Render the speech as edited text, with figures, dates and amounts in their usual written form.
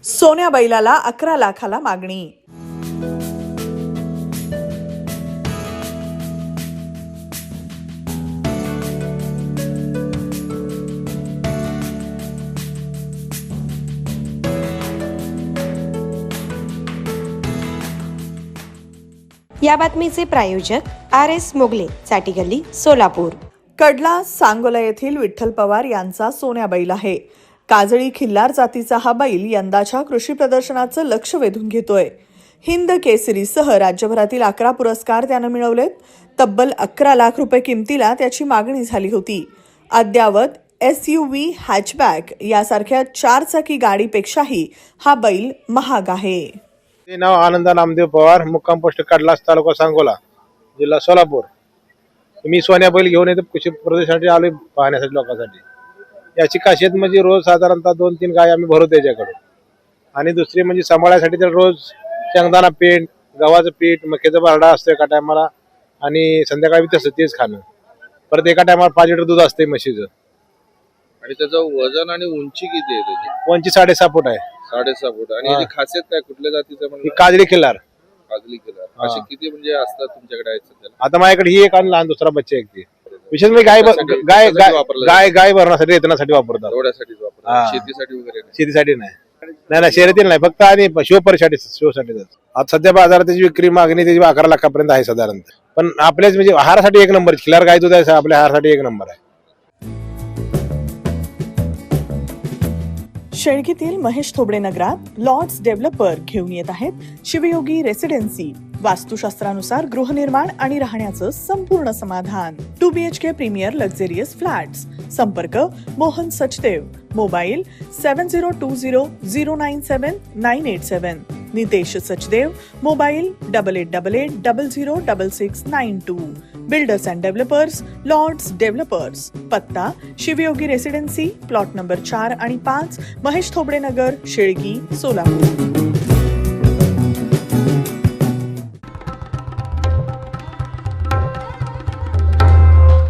सोन्या बैलाला 11 लाखाला मागणी. या बातमीचे प्रायोजक RS मोगले, चाटी गल्ली, सोलापूर. कडला सांगोला येथील विठ्ठल पवार यांचा सोन्या बैल आहे. काजळी खिल्लार जातीचा हा बैल यंदाच्या कृषी प्रदर्शनाचं लक्ष वेधून घेतोय. हिंद केसरीसह राज्यभरातील 11 पुरस्कार त्यानं मिळवलेत. तब्बल 11 लाख रुपये किमतीला त्याची मागणी झाली होती. अद्यावत SUV हॅचबॅक यासारख्या 4 चाकी गाडीपेक्षाही हा बैल महाग आहे. ते नाव आनंदा नामदेव पवार, मुक्काम पोस्ट कडला, तालुका सांगोला, जिल्हा सोलापूर. मी सोन्या बैल घेऊन येतो कृषी प्रदर्शनासाठी आलोय पाहण्यासाठी लोकांसाठी. याची खासियत म्हणजे रोज साधारणतः 2-3 गाय आम्ही भरवतो त्याच्याकडून. आणि दुसरी म्हणजे सांभाळण्यासाठी तर रोज शेंगदाणा पीठ, गव्हाचं पीठ, मक्याचा बारडा असतो एका टायमाला आणि संध्याकाळी तसं तेच खाणं. परत एका टायमाला 5 लिटर दूध असते म्हशीचं. आणि त्याचं वजन आणि उंची किती आहे त्याची? उंची 6.5 फूट आहे. 6.5 फूट. आणि याची खासियत काय, कुठल्या जातीचं ही म्हणजे? काजळी खिल्लार. काजली किल्ला. असे किती म्हणजे असतात तुमच्याकडे आहेत सध्याला? आता माझ्याकडे ही एक आणि लहान दुसरा बच्चा एक ती. विशेष म्हणजे गाय भरण्यासाठी रेतनासाठी वापरतात. एवढ्यासाठीच हा. वापरतात, शेतीसाठी वगैरे नाही? शेतीसाठी नाही शर्यतीला नाही, फक्त आणि शोसाठी. आता सध्या बाजारात त्याची विक्री मागणी त्याची 11 लाखापर्यंत आहे साधारणतः. पण आपल्याच म्हणजे आहारासाठी एक नंबर, खिलार गाय दूध आहे आपल्या आहारासाठी एक नंबर आहे. शेळकीतील महेश थोबडे नगरात लॉर्ड्स डेव्हलपर घेऊन येत आहेत शिवयोगी रेसिडेन्सी. वास्तुशास्त्रानुसार गृहनिर्माण आणि राहण्याचं संपूर्ण समाधान. 2 BHK प्रीमियर लक्झरियस फ्लॅट्स. संपर्क Mohan Sachdev. Mobile 7020097987. Nitesh Sachdev. Mobile 8888006692. Builders and developers Lords developers. पत्ता शिवयोगी रेसिडेन्सी, प्लॉट नंबर 4 आणि 5, महेश थोबडे नगर, शेळकी, सोलापूर.